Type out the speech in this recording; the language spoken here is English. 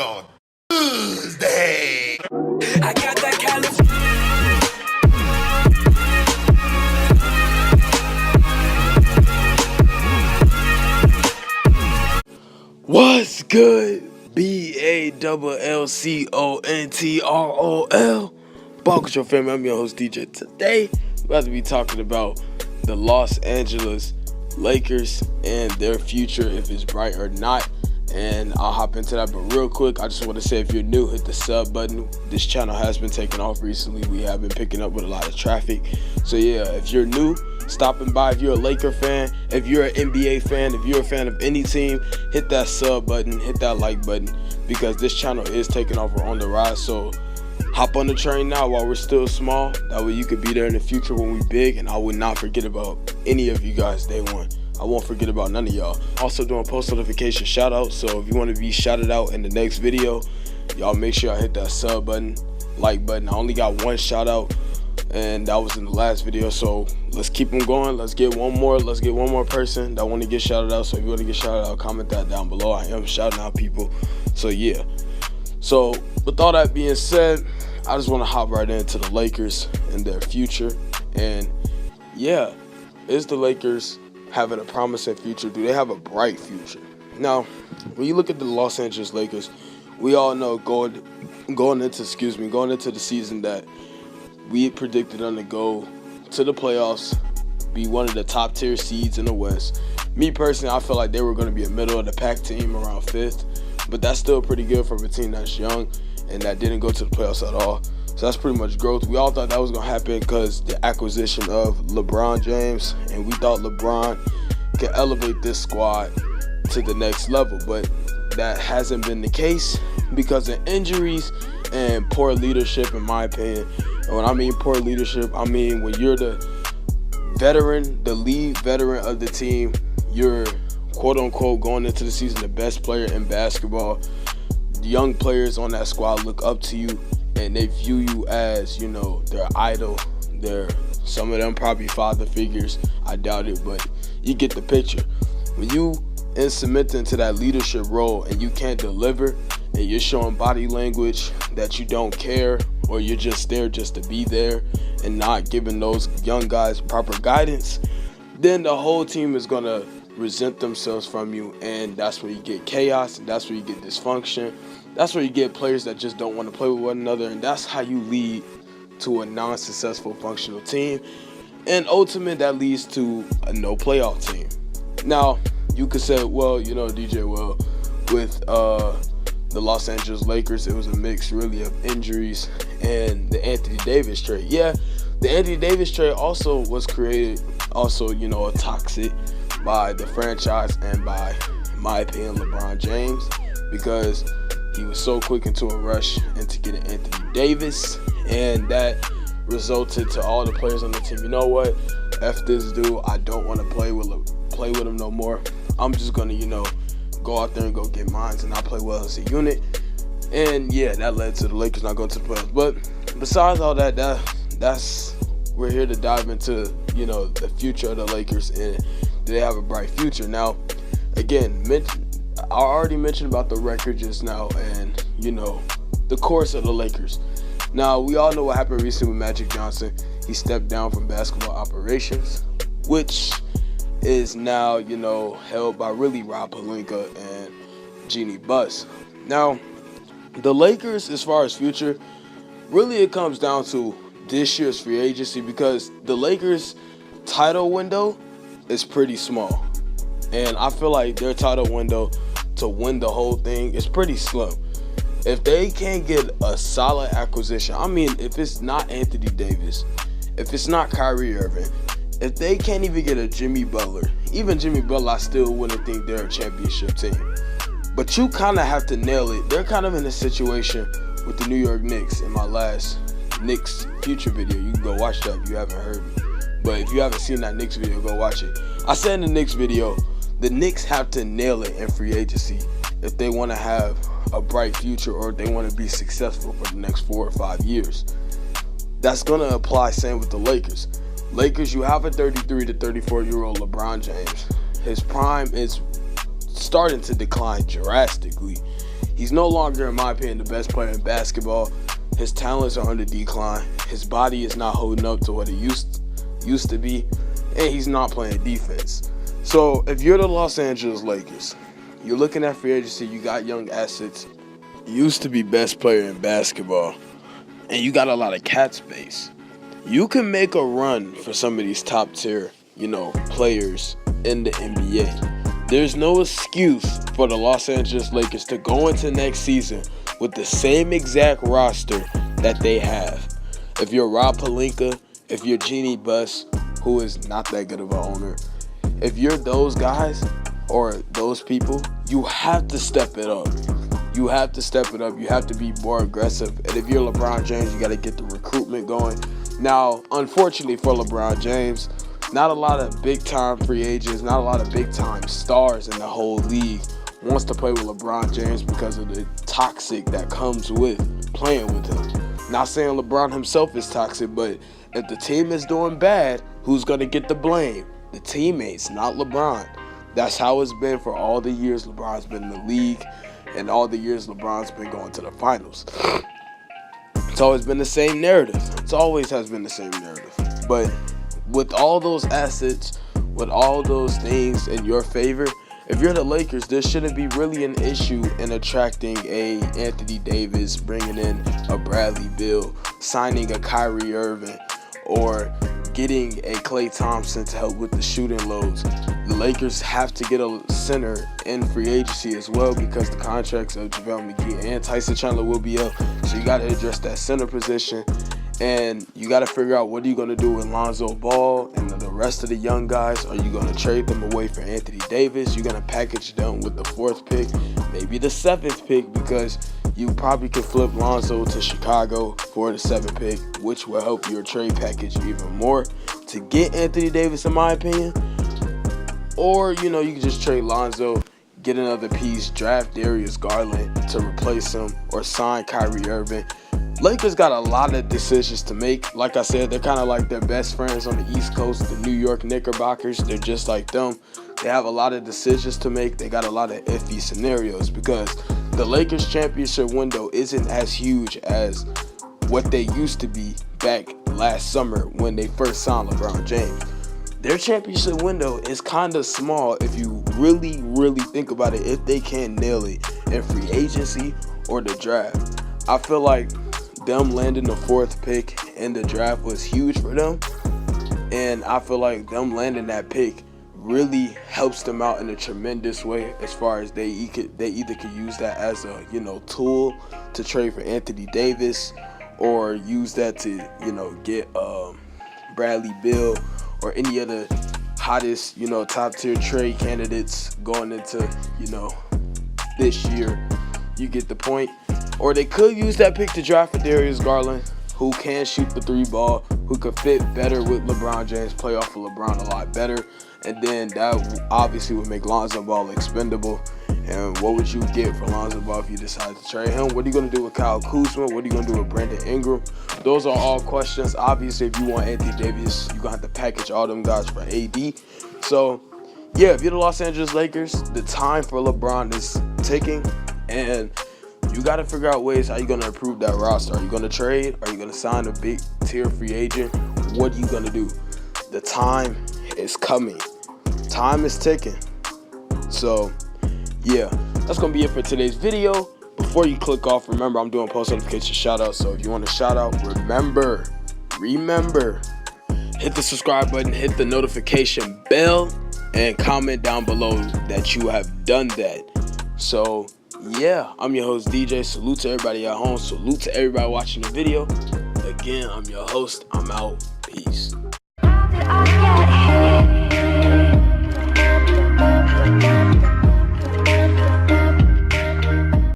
on Tuesday. I got that What's good? BALLCONTROL. Balk with your family. I'm your host DJ. Today we're about to be talking about the Los Angeles Lakers and their future, if it's bright or not. And I'll hop into that, but real quick, I just want to say, if you're new, hit the sub button. This channel has been taking off recently. We have been picking up with a lot of traffic. So yeah, if you're new, stopping by, if you're a Laker fan, if you're an NBA fan, if you're a fan of any team, hit that sub button, hit that like button, because this channel is taking off. We're on the rise. So hop on the train now while we're still small. That way you could be there in the future when we big, and I will not forget about any of you guys day one. I won't forget about none of y'all. Also doing post notification shout out, so if you want to be shouted out in the next video, y'all make sure I hit that sub button, like button. I only got one shout out, and that was in the last video, so let's keep them going. Let's get one more person that want to get shouted out. So if you want to get shouted out, comment that down below. I am shouting out people. So yeah, so with all that being said, I just want to hop right into the Lakers and their future. And yeah, is the Lakers having a promising future? Do they have a bright future? Now, when you look at the Los Angeles Lakers, we all know going into the season that we predicted them to go to the playoffs, be one of the top tier seeds in the West. Me personally, I feel like they were going to be a middle of the pack team, around 5th, but that's still pretty good from a team that's young and that didn't go to the playoffs at all. So that's pretty much growth. We all thought that was going to happen because the acquisition of LeBron James, and we thought LeBron could elevate this squad to the next level, but that hasn't been the case because of injuries and poor leadership, in my opinion. And when I mean poor leadership, I mean when you're the veteran, the lead veteran of the team, you're quote-unquote going into the season the best player in basketball. The young players on that squad look up to you, and they view you as, you know, their idol. Some of them probably father figures. I doubt it, but you get the picture. When you cement into that leadership role and you can't deliver, and you're showing body language that you don't care, or you're just there just to be there and not giving those young guys proper guidance, then the whole team is going to resent themselves from you, and that's where you get chaos, and that's where you get dysfunction. That's where you get players that just don't want to play with one another, and that's how you lead to a non-successful functional team. And ultimately, that leads to a no playoff team. Now, you could say, well, you know, DJ, well, with the Los Angeles Lakers, it was a mix really of injuries and the Anthony Davis trade. Yeah, the Anthony Davis trade also was created, you know, toxic by the franchise and by, in my opinion, LeBron James, because he was so quick into a rush into getting Anthony Davis, and that resulted to all the players on the team, you know what, F this dude, I don't want to play with him no more. I'm just going to, you know, go out there and go get mines and not play well as a unit. And yeah, that led to the Lakers not going to the playoffs. But besides all that, we're here to dive into, you know, the future of the Lakers, and do they have a bright future? Now, again, I already mentioned about the record just now, and, you know, the course of the Lakers. Now, we all know what happened recently with Magic Johnson. He stepped down from basketball operations, which is now, you know, held by really Rob Pelinka and Jeannie Buss. Now, the Lakers, as far as future, really it comes down to this year's free agency, because the Lakers' title window is pretty small. And I feel like their title window to win the whole thing is pretty slim. If they can't get a solid acquisition, I mean, if it's not Anthony Davis, if it's not Kyrie Irving, if they can't even get a Jimmy Butler, even Jimmy Butler, I still wouldn't think they're a championship team. But you kind of have to nail it. They're kind of in a situation with the New York Knicks in my last Knicks future video. You can go watch that if you haven't heard me. But if you haven't seen that Knicks video, go watch it. I said in the Knicks video, the Knicks have to nail it in free agency if they want to have a bright future, or if they want to be successful for the next 4 or 5 years. That's going to apply same with the Lakers. Lakers, you have a 33 to 34-year-old LeBron James. His prime is starting to decline drastically. He's no longer, in my opinion, the best player in basketball. His talents are on the decline. His body is not holding up to what it used to be, and he's not playing defense. So if you're the Los Angeles Lakers, you're looking at free agency, you got young assets, you used to be best player in basketball, and you got a lot of cap space. You can make a run for some of these top tier, players in the NBA. There's no excuse for the Los Angeles Lakers to go into next season with the same exact roster that they have. If you're Rob Pelinka, if you're Jeannie Buss, who is not that good of an owner, if you're those guys or those people, you have to step it up. You have to step it up. You have to be more aggressive. And if you're LeBron James, you got to get the recruitment going. Now, unfortunately for LeBron James, not a lot of big-time free agents, not a lot of big-time stars in the whole league wants to play with LeBron James because of the toxic that comes with playing with him. Not saying LeBron himself is toxic, but if the team is doing bad, who's going to get the blame? The teammates, not LeBron. That's how it's been for all the years LeBron's been in the league and all the years LeBron's been going to the finals. It's always been the same narrative. It always has been the same narrative. But with all those assets, with all those things in your favor, if you're the Lakers, there shouldn't be really an issue in attracting a Anthony Davis, bringing in a Bradley Beal, signing a Kyrie Irving, or getting a Klay Thompson to help with the shooting loads. The Lakers have to get a center in free agency as well because the contracts of JaVale McGee and Tyson Chandler will be up. So you got to address that center position, and you got to figure out what are you going to do with Lonzo Ball and the rest of the young guys. Are you going to trade them away for Anthony Davis? You're going to package them with the 4th pick, maybe the 7th pick, because you probably could flip Lonzo to Chicago for the 7th pick, which will help your trade package even more to get Anthony Davis, in my opinion. Or, you can just trade Lonzo, get another piece, draft Darius Garland to replace him, or sign Kyrie Irving. Lakers got a lot of decisions to make. Like I said, they're kind of like their best friends on the East Coast, the New York Knickerbockers. They're just like them. They have a lot of decisions to make. They got a lot of iffy scenarios because the Lakers championship window isn't as huge as what they used to be back last summer when they first signed LeBron James. Their championship window is kind of small if you really, really think about it, if they can't nail it in free agency or the draft. I feel like them landing the 4th pick in the draft was huge for them, and I feel like them landing that pick really helps them out in a tremendous way as far as they either could use that as a tool to trade for Anthony Davis, or use that to get Bradley Beal or any other hottest top tier trade candidates going into this year. You get the point. Or they could use that pick to draft for Darius Garland, who can shoot the 3 ball, who could fit better with LeBron James, play off of LeBron a lot better. And then that obviously would make Lonzo Ball expendable. And what would you get for Lonzo Ball if you decide to trade him? What are you going to do with Kyle Kuzma? What are you going to do with Brandon Ingram? Those are all questions. Obviously, if you want Anthony Davis, you're going to have to package all them guys for AD. So, yeah, if you're the Los Angeles Lakers, the time for LeBron is ticking. And you got to figure out ways how you're going to improve that roster. Are you going to trade? Are you going to sign a big tier free agent? What are you going to do? The time is coming. Time is ticking. So, yeah, that's going to be it for today's video. Before you click off, remember I'm doing post notification shout out. So if you want a shout out, remember, hit the subscribe button, hit the notification bell, and comment down below that you have done that. So, yeah, I'm your host, DJ. Salute to everybody at home. Salute to everybody watching the video. Again, I'm your host. I'm out. Peace.